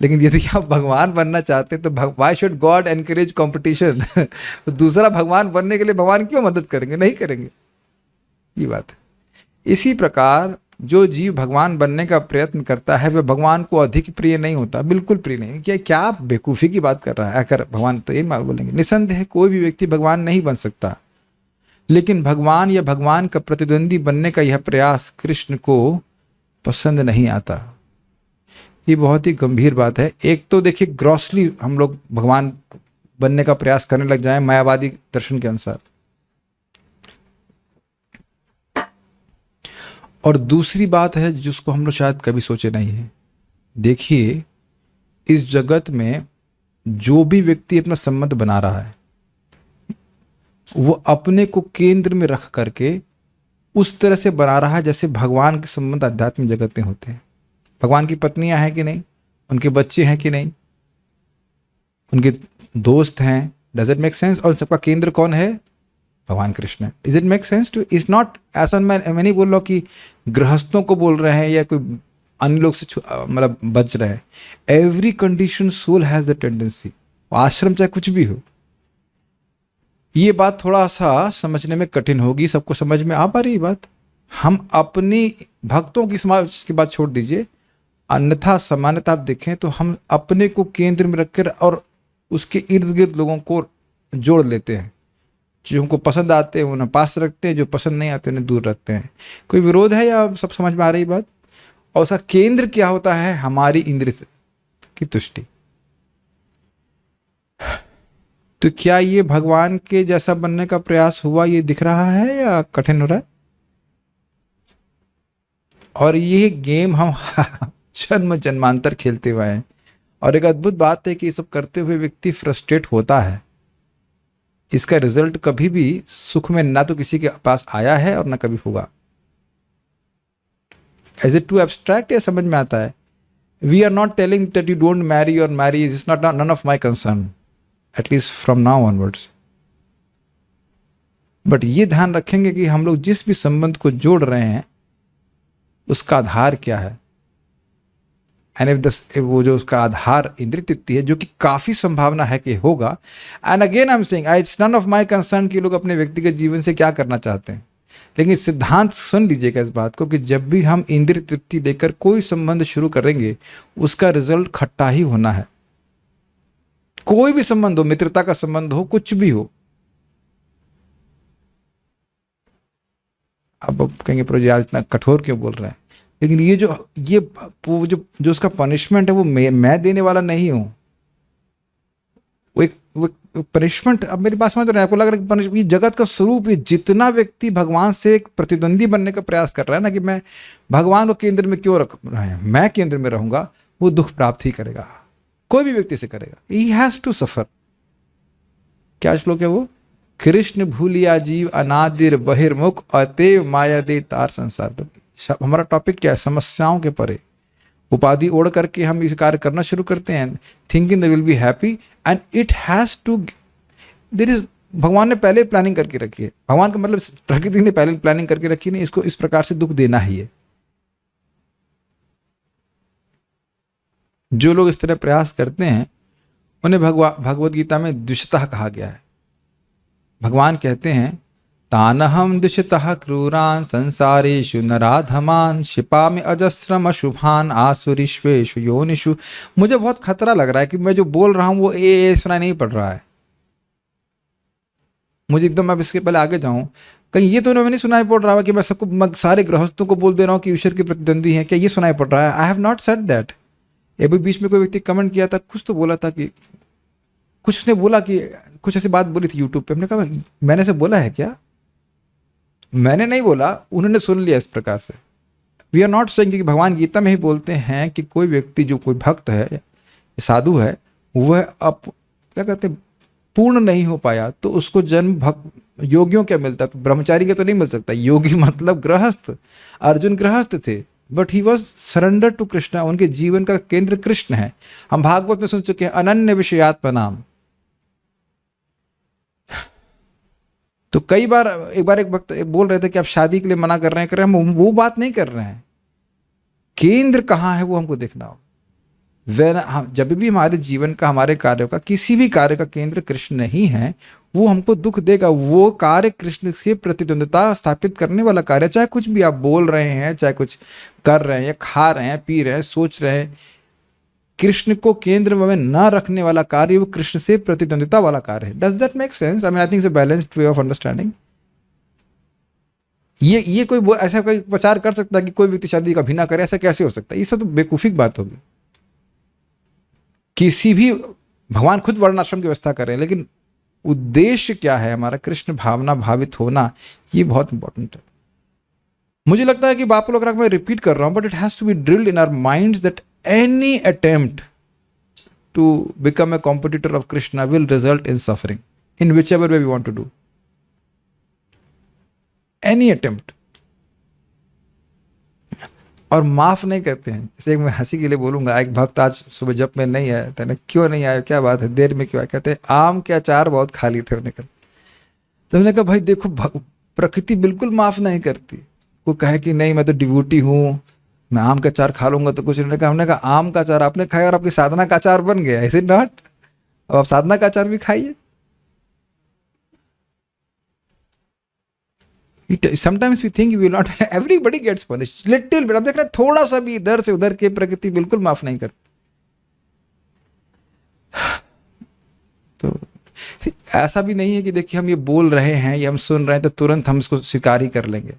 लेकिन यदि आप भगवान बनना चाहते हैं तो why should God encourage competition? तो दूसरा भगवान बनने के लिए भगवान क्यों मदद करेंगे? नहीं करेंगे, ये बात है। इसी प्रकार जो जीव भगवान बनने का प्रयत्न करता है वह भगवान को अधिक प्रिय नहीं होता, बिल्कुल प्रिय नहीं। क्या आप बेवकूफ़ी की बात कर रहा है? अगर भगवान, तो ये बोलेंगे निसंदेह कोई भी व्यक्ति भगवान नहीं बन सकता, लेकिन भगवान या भगवान का प्रतिद्वंदी बनने का यह प्रयास कृष्ण को पसंद नहीं आता। ये बहुत ही गंभीर बात है। एक तो देखिए ग्रॉसली हम लोग भगवान बनने का प्रयास करने लग जाएं मायावादी दर्शन के अनुसार, और दूसरी बात है जिसको हम लोग शायद कभी सोचे नहीं है। देखिए इस जगत में जो भी व्यक्ति अपना संबंध बना रहा है वो अपने को केंद्र में रख करके उस तरह से बना रहा है जैसे भगवान के संबंध आध्यात्मिक जगत में होते हैं। भगवान की पत्नियां हैं कि नहीं, उनके बच्चे हैं कि नहीं, उनके दोस्त हैं, डज इट मेक सेंस? और सबका केंद्र कौन है? भगवान Krishna. Is it make sense to? Is not ऐसा, मैं नहीं बोल रहा हूँ कि गृहस्थों को बोल रहे हैं या कोई अन्य लोग से मतलब बच रहे हैं। Every condition soul has the tendency, आश्रम चाहे कुछ भी हो। ये बात थोड़ा सा समझने में कठिन होगी, सबको समझ में आ पा रही बात? हम अपनी भक्तों की समाज की बात छोड़ दीजिए, अन्यथा सामान्यतः आप देखें तो हम अपने को केंद्र में रखकर और उसके इर्द गिर्द लोगों को जोड़ लेते हैं। जो हमको पसंद आते हैं उन्हें पास रखते हैं, जो पसंद नहीं आते उन्हें दूर रखते हैं। कोई विरोध है या सब समझ में आ रही बात? और उसका केंद्र क्या होता है? हमारी इंद्रिय की तुष्टि। तो क्या ये भगवान के जैसा बनने का प्रयास हुआ, ये दिख रहा है या कठिन हो रहा है? और ये गेम हम जन्म जन्मांतर खेलते हुए हैं, और एक अद्भुत बात है कि ये सब करते हुए व्यक्ति फ्रस्ट्रेट होता है। इसका रिजल्ट कभी भी सुख में ना तो किसी के पास आया है और ना कभी होगा। एज इट टू एब्स्ट्रैक्ट या समझ में आता है? We are not telling that you don't marry और marry is not none of my concern, at least from now onwards. But ये ध्यान रखेंगे कि हम लोग जिस भी संबंध को जोड़ रहे हैं उसका आधार क्या है। एंड इफ वो जो उसका आधार इंद्रिय तृप्ति है, जो कि काफ़ी संभावना है कि होगा। And again I am saying it's none of my concern कि लोग अपने व्यक्तिगत जीवन से क्या करना चाहते हैं, लेकिन सिद्धांत सुन लीजिएगा इस बात को कि जब भी हम इंद्रिय तृप्ति देकर कोई संबंध शुरू करेंगे उसका रिजल्ट खट्टा ही होना है। कोई भी संबंध हो, मित्रता का संबंध हो, कुछ भी हो। अब कहेंगे प्रभु जी आप इतना कठोर क्यों बोल रहे हैं? लेकिन ये जो उसका पनिशमेंट है वो मैं देने वाला नहीं हूं। वो पनिशमेंट, अब मेरी बात समझ रहे हैं? आपको लग रहा है कि पनिशमेंट ये जगत का स्वरूप है। जितना व्यक्ति भगवान से एक प्रतिद्वंदी बनने का प्रयास कर रहा है ना कि मैं भगवान को केंद्र में क्यों रख रहा है, मैं केंद्र में रहूंगा, वो दुख प्राप्त ही करेगा। कोई भी व्यक्ति से करेगा। He has to suffer. क्या श्लोक है वो? कृष्ण भूलिया जीव अनादिर बहिर्मुख अतएव माया दे तार संसार। तो हमारा टॉपिक क्या है? समस्याओं के परे। उपाधि ओढ़ करके हम इस कार्य करना शुरू करते हैं, thinking they will be happy and it has to, there is, भगवान ने पहले प्लानिंग करके रखी है। भगवान का मतलब प्रकृति ने पहले प्लानिंग करके रखी नहीं, इसको इस प्रकार से दुख देना ही है। जो लोग इस तरह प्रयास करते हैं उन्हें भगवद गीता में द्विषतः कहा गया है। भगवान कहते हैं तानहम द्विषतः क्रूरान संसारेषु नराधमान क्षिपामि अजस्रम अशुभान आसुरीष्वेषु योनिषु। मुझे बहुत खतरा लग रहा है कि मैं जो बोल रहा हूं वो ए सुनाई नहीं पड़ रहा है मुझे एकदम। अब इसके पहले आगे जाऊं, कहीं ये तो नहीं सुनाई पड़ रहा है कि मैं सबको, सारे गृहस्थों को बोल दे रहा हूं कि ईश्वर के प्रतिद्वंदी हैं, क्या ये सुनाई पड़ रहा है? I have not said that. अभी बीच में कोई व्यक्ति कमेंट किया था, कुछ तो बोला था कि कुछ उसने बोला कि कुछ ऐसी बात बोली थी यूट्यूब पे। हमने कहा मैंने ऐसे बोला है क्या? मैंने नहीं बोला, उन्होंने सुन लिया इस प्रकार से। वी आर नॉट सेइंग, क्योंकि भगवान गीता में ही बोलते हैं कि कोई व्यक्ति जो कोई भक्त है, साधु है, वह क्या कहते हैं, पूर्ण नहीं हो पाया तो उसको जन्म भक्त योगियों क्या मिलता, तो ब्रह्मचारी के तो नहीं मिल सकता। योगी मतलब गृहस्थ, अर्जुन गृहस्थ थे, but he was surrender to Krishna, उनके जीवन का केंद्र कृष्ण है। हम भागवत में सुन चुके हैं अनन्य विषयात्मा नाम। तो कई बार एक वक्त बोल रहे थे कि आप शादी के लिए मना कर रहे हैं, हम वो बात नहीं कर रहे हैं, केंद्र कहाँ है वो हमको देखना हो। जब भी हमारे जीवन का, हमारे कार्यों का, किसी भी कार्य का केंद्र कृष्ण नहीं है, वो हमको दुख देगा। वो कार्य कृष्ण से प्रतिद्वंद्विता स्थापित करने वाला कार्य, चाहे कुछ भी आप बोल रहे हैं, चाहे कुछ कर रहे हैं, या खा रहे हैं, पी रहे हैं, सोच रहे हैं, कृष्ण को केंद्र में ना रखने वाला कार्य वो कृष्ण से प्रतिद्वंद्विता वाला कार्य है। Does that make sense? I mean, I think it's a balanced way of understanding. ये कोई ऐसा कोई प्रचार कर सकता है कि कोई व्यक्ति शादी कभी ना करे, ऐसा कैसे हो सकता है? ये सब तो बेवकूफी की बात होगी। किसी भी, भगवान खुद वर्णाश्रम की व्यवस्था कर रहे हैं, लेकिन उद्देश्य क्या है हमारा, कृष्ण भावना भावित होना, ये बहुत इंपॉर्टेंट है। मुझे लगता है कि बाप लोग, मैं रिपीट कर रहा हूं, but it has to be drilled in our minds that any attempt to become a competitor of Krishna will result in suffering in whichever way we want to do. Any attempt, और माफ नहीं करते हैं। जैसे मैं हंसी के लिए बोलूंगा, एक भक्त आज सुबह जब में नहीं आया, तो क्यों नहीं आया, क्या बात है, देर में क्यों आया? कहते आम के अचार बहुत खाली थे उन्हें। तो हमने कहा भाई देखो, प्रकृति बिल्कुल माफ नहीं करती। वो कहे कि नहीं मैं तो डिवोटी हूँ, मैं आम का अचार खा लूंगा तो कुछ नहीं। हमने कहा आम का अचार आपने खाया और आपकी साधना का अचार बन गया, ऐसे नॉट? अब आप साधना का अचार भी खाइए। Sometimes we think we will not, everybody gets punished little bit। अब देख रहे हैं, थोड़ा सा भी इधर से उधर के प्रकृति बिल्कुल माफ नहीं करती। तो ऐसा भी नहीं है कि देखिए हम ये बोल रहे हैं या हम सुन रहे हैं तो तुरंत हम इसको स्वीकार ही कर लेंगे,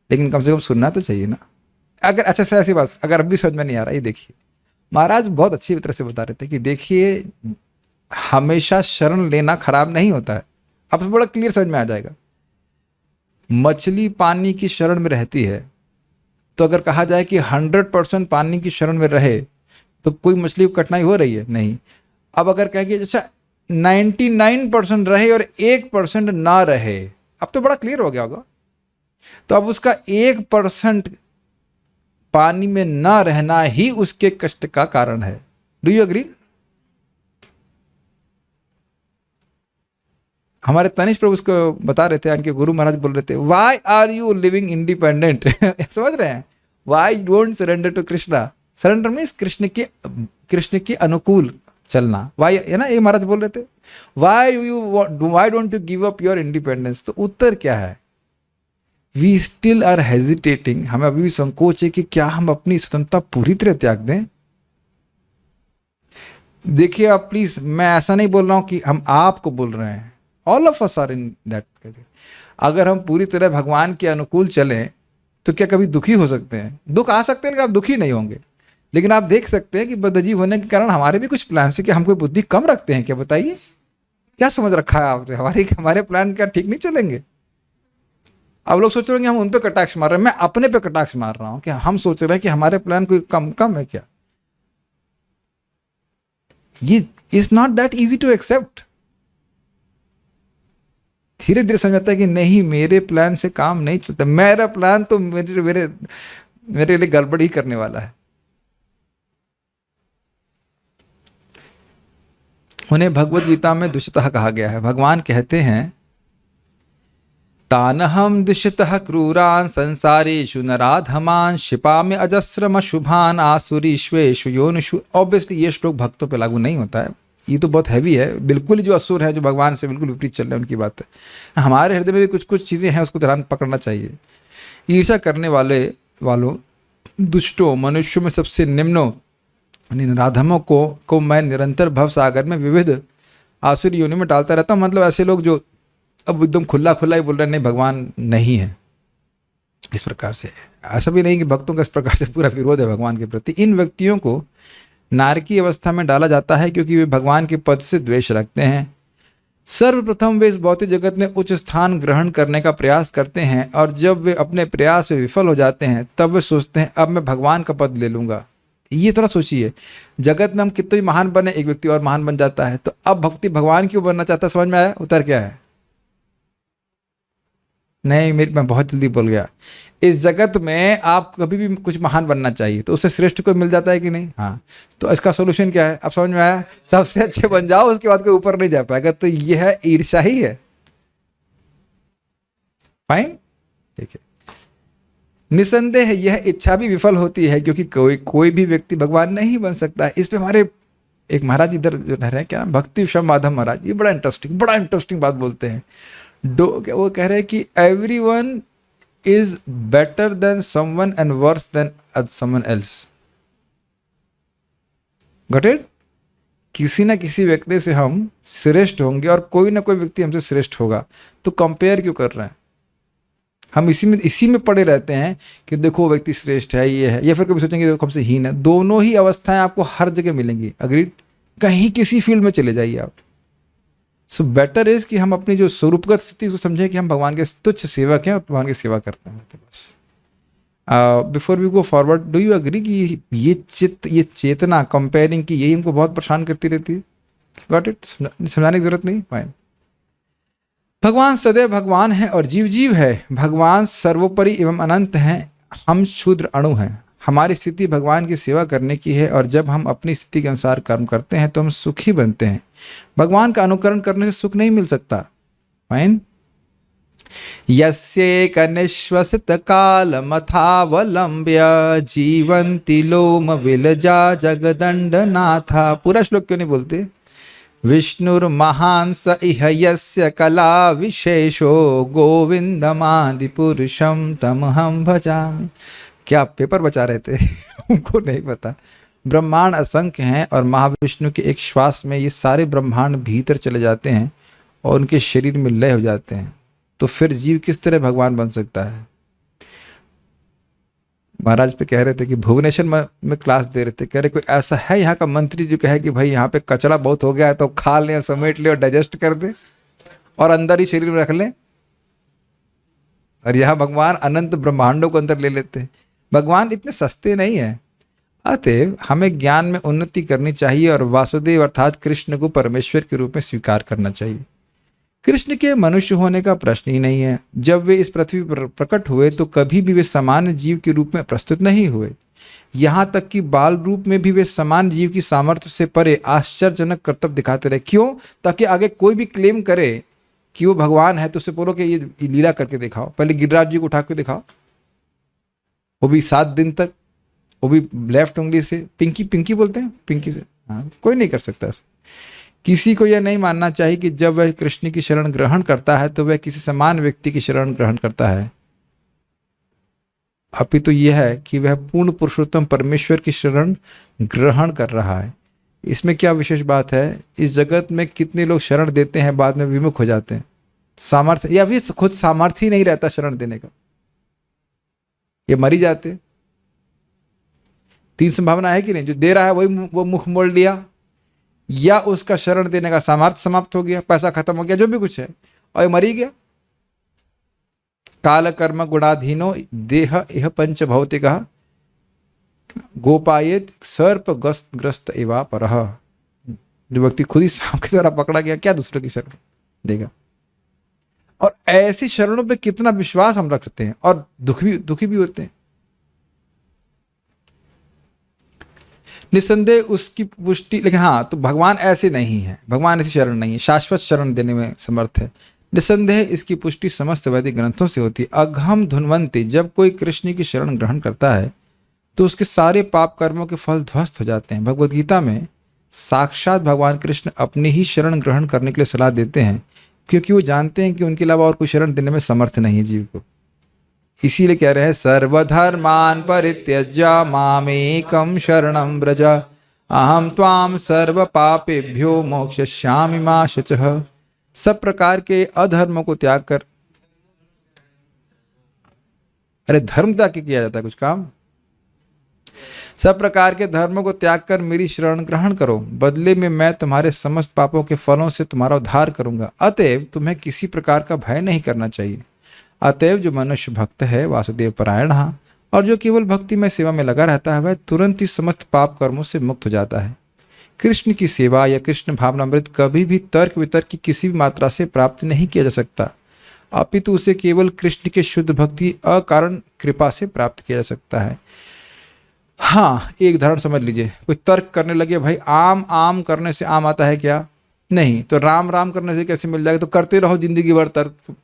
लेकिन कम से कम सुनना तो चाहिए ना। अगर अच्छा से ऐसी बात अगर अब भी समझ में नहीं आ रहा, ये देखिए महाराज बहुत अच्छी तरह से बता रहे थे कि देखिए हमेशा शरण लेना खराब नहीं होता है। अब बड़ा क्लियर समझ में आ जाएगा। मछली पानी की शरण में रहती है, तो अगर कहा जाए कि 100% पानी की शरण में रहे तो कोई मछली को कठिनाई हो रही है? नहीं। अब अगर कहें कि अच्छा 99% रहे और 1% ना रहे, अब तो बड़ा क्लियर हो गया होगा। तो अब उसका 1% पानी में ना रहना ही उसके कष्ट का कारण है। Do you agree? हमारे तनिष प्रभु उसको बता रहे थे, उनके गुरु महाराज बोल रहे थे, why are you living independent? समझ रहे हैं? Why don't surrender to Krishna? Surrender means Krishna के अनुकूल चलना। वाई है ना, ये महाराज बोल रहे थे, why don't you give up your independence? तो उत्तर क्या है? We still are hesitating. हमें अभी भी संकोच है कि क्या हम अपनी स्वतंत्रता पूरी तरह त्याग दें? देखिए आप प्लीज, मैं ऐसा नहीं बोल रहा हूं कि हम आपको बोल रहे हैं, all of us are in that. अगर हम पूरी तरह भगवान के अनुकूल चलें तो क्या कभी दुखी हो सकते हैं? दुख आ सकते हैं, लेकिन आप दुखी नहीं होंगे। लेकिन आप देख सकते हैं कि बदअजीब होने के कारण हमारे भी कुछ प्लान से, कि हम कोई बुद्धि कम रखते हैं क्या? बताइए, क्या समझ रखा है आपने? हमारे प्लान क्या ठीक नहीं चलेंगे? अब लोग सोच रहे हैं कि हम उन पे कटाक्ष मार रहे हैं। मैं अपने पे कटाक्ष मार रहा हूं कि हम सोच रहे हैं कि हमारे प्लान कोई कम है क्या? ये is not that easy to accept. धीरे धीरे समझ आता है कि नहीं, मेरे प्लान से काम नहीं चलता। मेरा प्लान तो मेरे लिए गड़बड़ ही करने वाला है। उन्हें भगवत गीता में दुष्टः कहा गया है। भगवान कहते हैं, तानहम दुष्टः क्रूरान संसारेषु नराधमान क्षिपामि अजस्रम शुभान आसुरीष्वेषु योनिषु। ऑब्वियसली ये श्लोक भक्तों पे लागू नहीं होता है, ये तो बहुत हैवी है। बिल्कुल ही जो असुर है, जो भगवान से बिल्कुल विपरीत चल रहे हैं, उनकी बात है। हमारे हृदय में भी कुछ कुछ चीज़ें हैं, उसको ध्यान पकड़ना चाहिए। ईर्ष्या करने वालों, दुष्टों, मनुष्यों में सबसे निम्नों, नराधमों को मैं निरंतर भव सागर में विविध आसुरी योनि में डालता रहता हूँ। मतलब ऐसे लोग जो अब एकदम खुला ही बोल रहे हैं, नहीं भगवान नहीं है, इस प्रकार से। ऐसा भी नहीं कि भक्तों का इस प्रकार से पूरा विरोध है भगवान के प्रति। इन व्यक्तियों को नारकी अवस्था में डाला जाता है क्योंकि वे भगवान के पद से द्वेष रखते हैं। सर्वप्रथम वे इस भौतिक जगत में उच्च स्थान ग्रहण करने का प्रयास करते हैं और जब वे अपने प्रयास में विफल हो जाते हैं तब वे सोचते हैं अब मैं भगवान का पद ले लूंगा। ये थोड़ा सोचिए, जगत में हम कितने भी महान बने, एक व्यक्ति और महान बन जाता है, तो अब भक्ति भगवान क्यों बनना चाहता है? समझ में आया उत्तर क्या है? नहीं, मैं बहुत जल्दी बोल गया। इस जगत में आप कभी भी कुछ महान बनना चाहिए तो उससे श्रेष्ठ कोई मिल जाता है कि नहीं? हाँ, तो इसका सोल्यूशन क्या है? अब समझ में आया? सबसे अच्छे बन जाओ, उसके बाद कोई ऊपर नहीं जा पाएगा। तो यह ईर्ष्या ही है। फाइन, ठीक है। निसंदेह यह इच्छा भी विफल होती है क्योंकि कोई भी व्यक्ति भगवान नहीं बन सकता है। इस पे हमारे एक महाराज इधर जो रह रहे हैं, क्या भक्ति विश्व माधव महाराज, ये बड़ा इंटरेस्टिंग बात बोलते हैं। वो कह रहे हैं कि everyone is better than someone and worse than someone else. Got it? किसी ना किसी व्यक्ति से हम श्रेष्ठ होंगे और कोई ना कोई व्यक्ति हमसे श्रेष्ठ होगा, तो कंपेयर क्यों कर रहे हैं? हम इसी में पड़े रहते हैं कि देखो व्यक्ति श्रेष्ठ है, ये है, या फिर कभी सोचेंगे देखो हमसे हीन है। दोनों ही अवस्थाएं आपको हर जगह मिलेंगी। अग्रीड? कहीं किसी फील्ड में चले जाइए आप। सो बेटर इज कि हम अपनी जो स्वरूपगत स्थिति को समझें कि हम भगवान के तुच्छ सेवक हैं और भगवान की सेवा करते हैं। बस before we go forward, do you agree कि ये चेतना कंपेयरिंग की यही हमको बहुत परेशान करती रहती है? Got it? समझाने की जरूरत नहीं। फाइन। भगवान सदैव भगवान है और जीव जीव है। भगवान सर्वोपरि एवं अनंत हैं, हम क्षुद्र अणु हैं। हमारी स्थिति भगवान की सेवा करने की है और जब हम अपनी स्थिति के अनुसार कर्म करते हैं तो हम सुखी बनते हैं। भगवान का अनुकरण करने से सुख नहीं मिल सकता। फाइन। यस्येक निश्वसित कालमथावलंब्य जीवन्ति लोम विलजा जगदंड नाथा। पूरा श्लोक क्यों नहीं बोलते? विष्णुर्महान् स इह यस्य कला विशेषो गोविंदमादि पुरुषम तमहं भजामि। क्या आप पेपर बचा रहे थे? उनको नहीं पता। ब्रह्मांड असंख्य हैं और महाविष्णु के एक श्वास में ये सारे ब्रह्मांड भीतर चले जाते हैं और उनके शरीर में लय हो जाते हैं। तो फिर जीव किस तरह भगवान बन सकता है? महाराज पे कह रहे थे कि भुवनेश्वर में क्लास दे रहे थे, कह रहे कोई ऐसा है यहाँ का मंत्री जो कहे कि भाई यहाँ पे कचरा बहुत हो गया है तो खा लें और समेट लें और डाइजेस्ट कर दें और अंदर ही शरीर में रख लें। और यहाँ भगवान अनंत ब्रह्मांडों को अंदर ले लेते हैं। भगवान इतने सस्ते नहीं है। अतएव हमें ज्ञान में उन्नति करनी चाहिए और वासुदेव अर्थात कृष्ण को परमेश्वर के रूप में स्वीकार करना चाहिए। कृष्ण के मनुष्य होने का प्रश्न ही नहीं है। जब वे इस पृथ्वी पर प्रकट हुए तो कभी भी वे समान जीव के रूप में प्रस्तुत नहीं हुए। यहाँ तक कि बाल रूप में भी वे समान जीव की सामर्थ्य से परे आश्चर्यजनक कर्तव्य दिखाते रहे। क्यों? ताकि आगे कोई भी क्लेम करे कि वो भगवान है तो उससे बोलो कि ये लीला करके दिखाओ। पहले गिरिराज जी को उठा के दिखाओ, वो भी 7 दिन तक, वो भी लेफ्ट उंगली से, पिंकी बोलते हैं, पिंकी से। हाँ, कोई नहीं कर सकता ऐसा। किसी को यह नहीं मानना चाहिए कि जब वह कृष्ण की शरण ग्रहण करता है तो वह किसी समान व्यक्ति की शरण ग्रहण करता है। अपितु यह है कि वह पूर्ण पुरुषोत्तम परमेश्वर की शरण ग्रहण कर रहा है। इसमें क्या विशेष बात है? इस जगत में कितने लोग शरण देते हैं बाद में विमुख हो जाते हैं, सामर्थ्य या फिर खुद सामर्थ्य ही नहीं रहता शरण देने का, ये मर ही जाते। 3 संभावना है कि नहीं? जो दे रहा है वो मुख मोड़ लिया, या उसका शरण देने का सामर्थ्य समाप्त हो गया, पैसा खत्म हो गया, जो भी कुछ है, और ये मर ही गया। काल कर्म गुणाधीनो देह इह पंच भौतिकः गोपायेत सर्प ग्रस्त एवा परः। जो व्यक्ति खुद ही सांप की तरह पकड़ा गया, क्या दूसरों की शरण देगा? और ऐसी शरणों पे कितना विश्वास हम रखते हैं और दुखी भी होते हैं। निसंदेह उसकी पुष्टि, लेकिन हाँ, तो भगवान ऐसे नहीं है, भगवान ऐसी शरण नहीं है, शाश्वत शरण देने में समर्थ है। निसंदेह इसकी पुष्टि समस्त वैदिक ग्रंथों से होती है। अघम धुन्वंती, जब कोई कृष्ण की शरण ग्रहण करता है तो उसके सारे पाप कर्मों के फल ध्वस्त हो जाते हैं। भगवद गीता में साक्षात भगवान कृष्ण अपनी ही शरण ग्रहण करने के लिए सलाह देते हैं, क्योंकि वो जानते हैं कि उनके अलावा और कोई शरण देने में समर्थ नहीं है जीव को। इसीलिए कह रहे हैं सर्वधर्मान परित्यज्य मामेकम शरणं व्रज अहम त्वाम सर्व पापेभ्यो मोक्षयिष्यामि मा शुचः। सब प्रकार के अधर्मों को त्याग कर, अरे धर्म त्याग के किया जाता है कुछ काम? सब प्रकार के धर्मों को त्याग कर मेरी शरण ग्रहण करो, बदले में मैं तुम्हारे समस्त पापों के फलों से तुम्हारा उद्धार करूंगा। अतएव तुम्हें किसी प्रकार का भय नहीं करना चाहिए। अतएव जो मनुष्य भक्त है वासुदेव परायण और जो केवल भक्ति में सेवा में लगा रहता है, वह तुरंत ही समस्त पाप कर्मों से मुक्त हो जाता है। कृष्ण की सेवा या कृष्ण भावनामृत कभी भी तर्क वितर्क की किसी भी मात्रा से प्राप्त नहीं किया जा सकता, अपितु उसे केवल कृष्ण के शुद्ध भक्ति अकारण कृपा से प्राप्त किया जा सकता है। हाँ, एक उदाहरण समझ लीजिए। कोई तर्क करने लगे, भाई आम आम करने से आम आता है क्या? नहीं। तो राम राम करने से कैसे मिल जाएगा? तो करते रहो जिंदगी भर तर्क।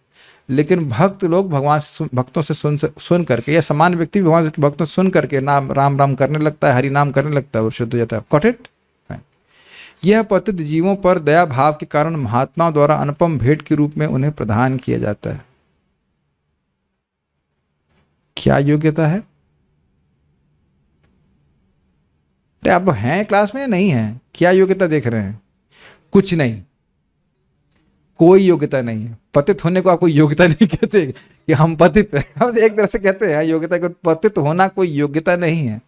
लेकिन भक्त लोग भगवान भक्तों से सुन करके, या सामान्य व्यक्ति भगवान के भक्तों से सुन करके नाम राम राम करने लगता है, हरि नाम करने लगता है और शुद्ध हो जाता है। Got it? यह पतित जीवों पर दया भाव के कारण महात्माओं द्वारा अनुपम भेंट के रूप में उन्हें प्रदान किया जाता है। क्या योग्यता है? अरे आप हैं क्लास में या नहीं है? क्या योग्यता देख रहे हैं? कुछ नहीं, कोई योग्यता नहीं है। पतित होने को आप कोई योग्यता नहीं कहते कि हम पतित हैं। हम एक तरह से कहते हैं योग्यता को, पतित होना कोई योग्यता नहीं है।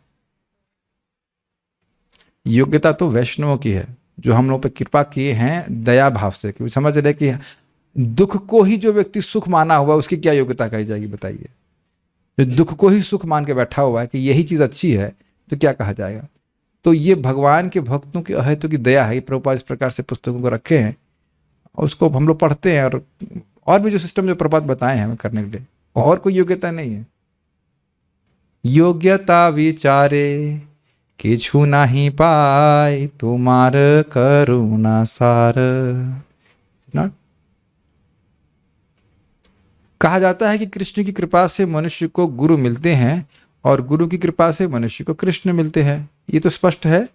योग्यता तो वैष्णवों की है, जो हम लोग पे कृपा किए हैं दया भाव से, क्योंकि समझ रहे कि दुख को ही जो व्यक्ति सुख माना हुआ उसकी क्या योग्यता कही जाएगी बताइए? जो दुख को ही सुख मान के बैठा हुआ है कि यही चीज अच्छी है, तो क्या कहा जाएगा? तो ये भगवान के भक्तों की अहेतु की दया है। प्रभुपाद इस प्रकार से पुस्तकों को रखे हैं और उसको हम लोग पढ़ते हैं, और भी जो सिस्टम जो प्रभुपाद बताए हैं हमें करने के लिए, और कोई योग्यता नहीं है। योग्यता विचारे किछु नहीं पाए तुम्हार करुणा सार। नॉट कहा जाता है कि कृष्ण की कृपा से मनुष्य को गुरु मिलते हैं और गुरु की कृपा से मनुष्य को कृष्ण मिलते हैं। ये तो स्पष्ट है।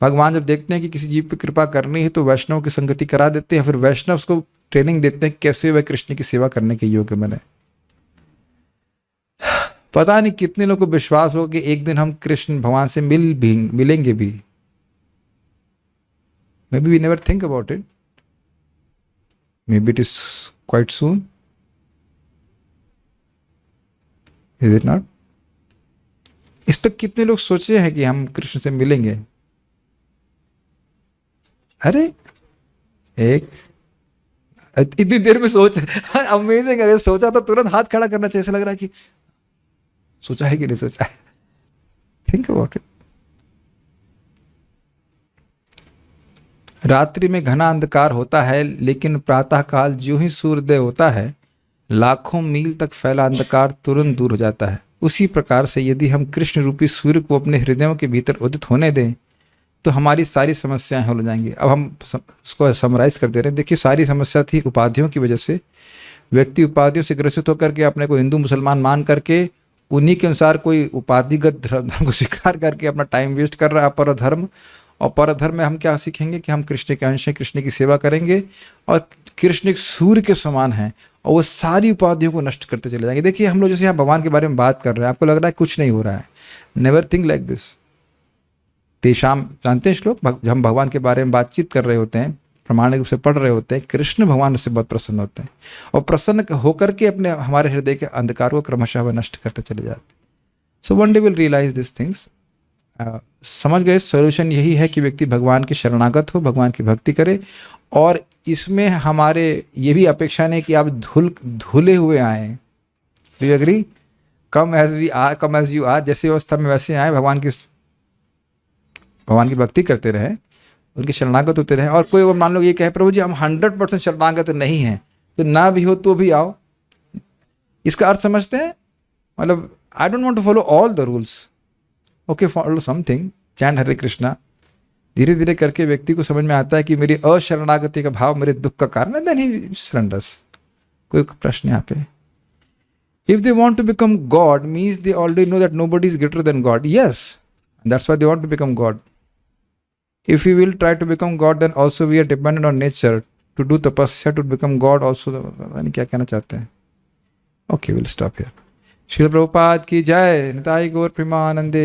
भगवान जब देखते हैं कि किसी जीव पर कृपा करनी है तो वैष्णव की संगति करा देते हैं, फिर वैष्णव उसको ट्रेनिंग देते हैं कैसे वह कृष्ण की सेवा करने के योग्य बने। पता नहीं कितने लोगों को विश्वास होगा कि एक दिन हम कृष्ण भगवान से मिलेंगे भी। Maybe we never think about it, maybe it is quite soon, is it not? इस पर कितने लोग सोचे हैं कि हम कृष्ण से मिलेंगे? अरे एक इतनी देर में सोच, अमेजिंग। अगर सोचा तो तुरंत हाथ खड़ा करना चाहिए। ऐसा लग रहा है कि सोचा है कि नहीं सोचा है। Think about it. रात्रि में घना अंधकार होता है, लेकिन प्रातःकाल जो ही सूर्योदय होता है लाखों मील तक फैला अंधकार तुरंत दूर हो जाता है। उसी प्रकार से यदि हम कृष्ण रूपी सूर्य को अपने हृदयों के भीतर उदित होने दें तो हमारी सारी समस्याएं हल हो जाएंगी। अब हम उसको समराइज कर दे रहे हैं। देखिए, सारी समस्या थी उपाधियों की वजह से। व्यक्ति उपाधियों से ग्रसित होकर के अपने को हिंदू मुसलमान मान करके उन्हीं के अनुसार कोई उपाधिगत धर्म को स्वीकार करके अपना टाइम वेस्ट कर रहा है पर धर्म। और पर धर्म में हम क्या सीखेंगे कि हम कृष्ण के अंश हैं, कृष्ण की सेवा करेंगे और कृष्ण एक सूर्य के समान हैं और वो सारी उपाधियों को नष्ट करते चले जाएंगे। देखिए, हम लोग जैसे यहाँ भगवान के बारे में बात कर रहे हैं, आपको लग रहा है कुछ नहीं हो रहा है। Never think like this. तेषाम, जानते हैं श्लोक, जब हम भगवान के बारे में बातचीत कर रहे होते हैं, प्रमाणिक रूप से पढ़ रहे होते हैं, कृष्ण भगवान उससे बहुत प्रसन्न होते हैं और प्रसन्न होकर के अपने हमारे हृदय के अंधकार को क्रमशः वह नष्ट करते चले जाते हैं। So one day will realise this things. समझ गए? सॉल्यूशन यही है कि व्यक्ति भगवान के शरणागत हो, भगवान की भक्ति करे, और इसमें हमारे ये भी अपेक्षा नहीं कि आप धुले हुए आए। Do you agree? Come as we are, come as you are, जैसे अवस्था में वैसे आए, भगवान की भक्ति करते रहे, उनके शरणागत होते रहे। और कोई मान लो ये कहे प्रभु जी हम 100% शरणागत नहीं हैं, तो ना भी हो तो भी आओ। इसका अर्थ समझते हैं? मतलब I don't want to follow all the rules, okay, follow something, chant Hare Krishna. धीरे धीरे करके व्यक्ति को समझ में आता है कि मेरी अशरणागति का भाव मेरे दुख का कारण है, देन ही सरेंडर्स। कोई प्रश्न यहाँ पे? If they want to become God means they already know that nobody is greater than God. Yes, that's why they want to become God. If we will try to become God, then also we are dependent on nature to do tapasya to become God also। क्या कहना चाहते हैं? Okay, we'll stop here। Srila Prabhupada की जय। निताई गौर प्रेमानंदे।